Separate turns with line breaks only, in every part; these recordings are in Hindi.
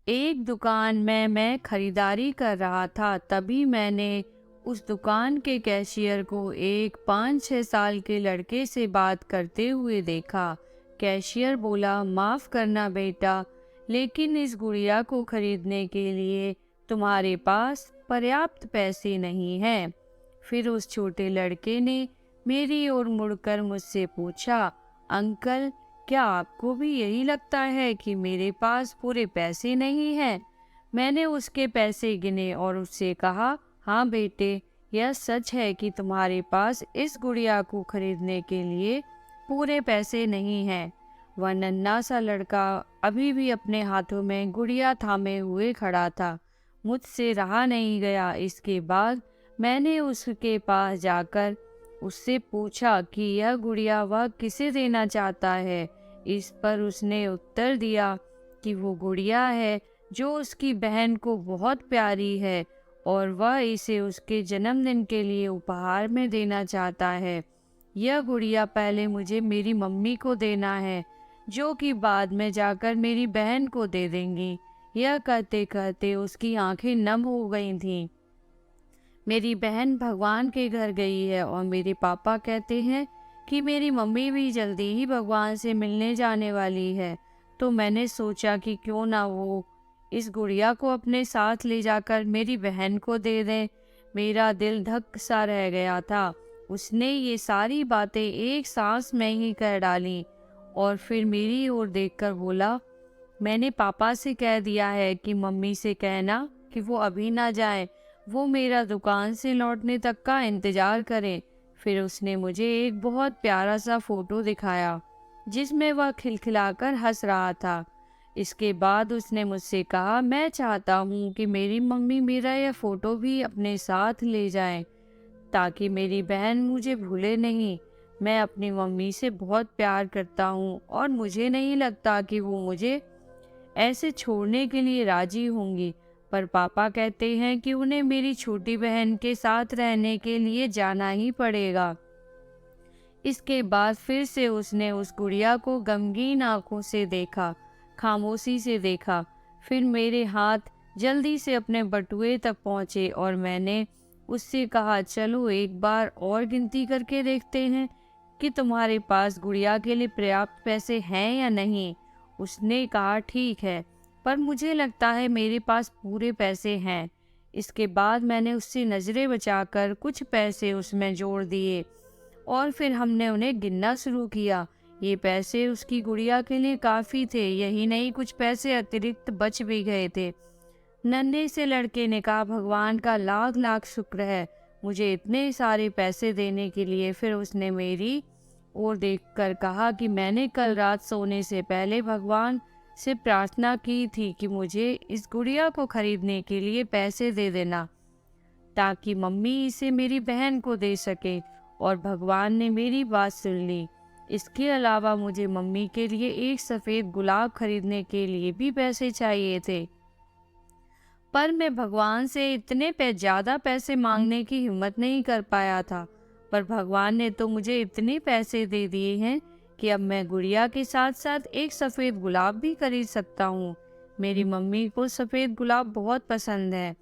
एक दुकान में मैं खरीदारी कर रहा था, तभी मैंने उस दुकान के कैशियर को एक 5-6 साल के लड़के से बात करते हुए देखा। कैशियर बोला, माफ़ करना बेटा, लेकिन इस गुड़िया को खरीदने के लिए तुम्हारे पास पर्याप्त पैसे नहीं हैं। फिर उस छोटे लड़के ने मेरी ओर मुड़कर मुझसे पूछा, अंकल, क्या आपको भी यही लगता है कि मेरे पास पूरे पैसे नहीं हैं? मैंने उसके पैसे गिने और उससे कहा, हाँ बेटे, यह सच है कि तुम्हारे पास इस गुड़िया को खरीदने के लिए पूरे पैसे नहीं हैं। वह नन्हा सा लड़का अभी भी अपने हाथों में गुड़िया थामे हुए खड़ा था। मुझसे रहा नहीं गया। इसके बाद मैंने उसके पास जाकर उससे पूछा कि यह गुड़िया वह किसे देना चाहता है। इस पर उसने उत्तर दिया कि वो गुड़िया है जो उसकी बहन को बहुत प्यारी है और वह इसे उसके जन्मदिन के लिए उपहार में देना चाहता है। यह गुड़िया पहले मुझे मेरी मम्मी को देना है, जो कि बाद में जाकर मेरी बहन को दे देंगी। यह कहते कहते उसकी आंखें नम हो गई थीं। मेरी बहन भगवान के घर गई है और मेरे पापा कहते हैं कि मेरी मम्मी भी जल्दी ही भगवान से मिलने जाने वाली है। तो मैंने सोचा कि क्यों ना वो इस गुड़िया को अपने साथ ले जाकर मेरी बहन को दे दें। मेरा दिल धक सा रह गया था। उसने ये सारी बातें एक सांस में ही कह डाली और फिर मेरी ओर देखकर बोला, मैंने पापा से कह दिया है कि मम्मी से कहना कि वो अभी ना जाए, वो मेरा दुकान से लौटने तक का इंतज़ार करें। फिर उसने मुझे एक बहुत प्यारा सा फ़ोटो दिखाया जिसमें वह खिलखिलाकर हंस रहा था। इसके बाद उसने मुझसे कहा, मैं चाहता हूँ कि मेरी मम्मी मेरा यह फ़ोटो भी अपने साथ ले जाएं, ताकि मेरी बहन मुझे भूले नहीं। मैं अपनी मम्मी से बहुत प्यार करता हूँ और मुझे नहीं लगता कि वो मुझे ऐसे छोड़ने के लिए राजी होंगी। पर पापा कहते हैं कि उन्हें मेरी छोटी बहन के साथ रहने के लिए जाना ही पड़ेगा। इसके बाद फिर से उसने उस गुड़िया को गमगीन आंखों से देखा, खामोशी से देखा। फिर मेरे हाथ जल्दी से अपने बटुए तक पहुँचे और मैंने उससे कहा, चलो एक बार और गिनती करके देखते हैं कि तुम्हारे पास गुड़िया के लिए पर्याप्त पैसे हैं या नहीं। उसने कहा, ठीक है, पर मुझे लगता है मेरे पास पूरे पैसे हैं। इसके बाद मैंने उससे नज़रें बचाकर कुछ पैसे उसमें जोड़ दिए और फिर हमने उन्हें गिनना शुरू किया। ये पैसे उसकी गुड़िया के लिए काफ़ी थे, यही नहीं कुछ पैसे अतिरिक्त बच भी गए थे। नन्हे से लड़के ने कहा, भगवान का लाख लाख शुक्र है मुझे इतने सारे पैसे देने के लिए। फिर उसने मेरी ओर देखकर कहा कि मैंने कल रात सोने से पहले भगवान से प्रार्थना की थी कि मुझे इस गुड़िया को खरीदने के लिए पैसे दे देना, ताकि मम्मी इसे मेरी बहन को दे सके, और भगवान ने मेरी बात सुन ली। इसके अलावा मुझे मम्मी के लिए एक सफ़ेद गुलाब खरीदने के लिए भी पैसे चाहिए थे, पर मैं भगवान से इतने ज़्यादा पैसे मांगने की हिम्मत नहीं कर पाया था। पर भगवान ने तो मुझे इतने पैसे दे दिए हैं कि अब मैं गुड़िया के साथ साथ एक सफ़ेद गुलाब भी खरीद सकता हूँ। मेरी मम्मी को सफ़ेद गुलाब बहुत पसंद है।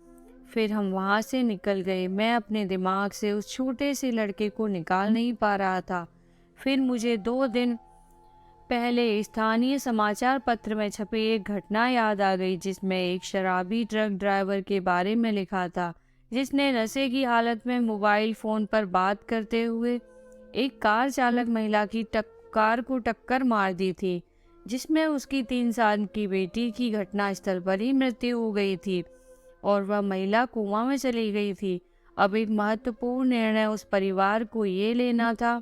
फिर हम वहाँ से निकल गए। मैं अपने दिमाग से उस छोटे से लड़के को निकाल नहीं पा रहा था। फिर मुझे 2 दिन पहले स्थानीय समाचार पत्र में छपी एक घटना याद आ गई, जिसमें एक शराबी ट्रक ड्राइवर के बारे में लिखा था, जिसने नशे की हालत में मोबाइल फ़ोन पर बात करते हुए एक कार चालक महिला की कार को टक्कर मार दी थी, जिसमें उसकी 3 साल की बेटी की घटनास्थल पर ही मृत्यु हो गई थी और वह महिला कोमा में चली गई थी। अब एक महत्वपूर्ण निर्णय उस परिवार को ये लेना था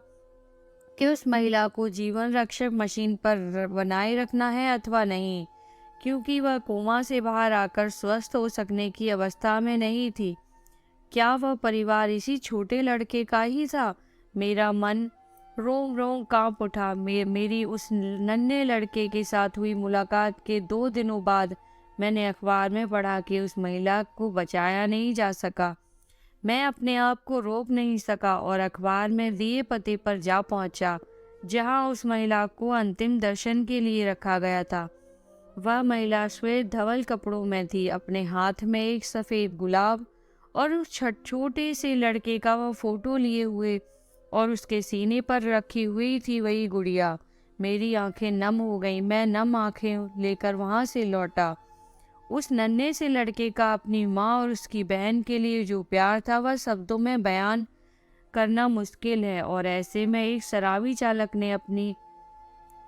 कि उस महिला को जीवन रक्षक मशीन पर बनाए रखना है अथवा नहीं, क्योंकि वह कोमा से बाहर आकर स्वस्थ हो सकने की अवस्था में नहीं थी। क्या वह परिवार इसी छोटे लड़के का ही था? मेरा मन रोम रोम कांप उठा। मेरी उस नन्हे लड़के के साथ हुई मुलाकात के 2 दिनों बाद मैंने अखबार में पढ़ा कि उस महिला को बचाया नहीं जा सका। मैं अपने आप को रोक नहीं सका और अखबार में दिए पते पर जा पहुंचा, जहां उस महिला को अंतिम दर्शन के लिए रखा गया था। वह महिला श्वेत धवल कपड़ों में थी, अपने हाथ में एक सफ़ेद गुलाब और उस छोटे से लड़के का वह फोटो लिए हुए और उसके सीने पर रखी हुई थी वही गुड़िया। मेरी आंखें नम हो गईं। मैं नम आंखें लेकर वहां से लौटा। उस नन्हे से लड़के का अपनी माँ और उसकी बहन के लिए जो प्यार था वह शब्दों में बयान करना मुश्किल है, और ऐसे में एक शराबी चालक ने अपनी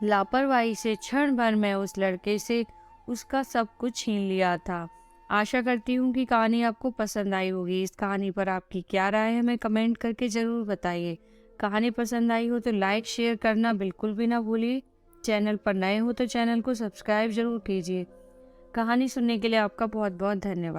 लापरवाही से क्षण भर में उस लड़के से उसका सब कुछ छीन लिया था। आशा करती हूँ कि कहानी आपको पसंद आई होगी। इस कहानी पर आपकी क्या राय है हमें कमेंट करके ज़रूर बताइए। कहानी पसंद आई हो तो लाइक शेयर करना बिल्कुल भी ना भूलिए। चैनल पर नए हो तो चैनल को सब्सक्राइब ज़रूर कीजिए। कहानी सुनने के लिए आपका बहुत बहुत धन्यवाद।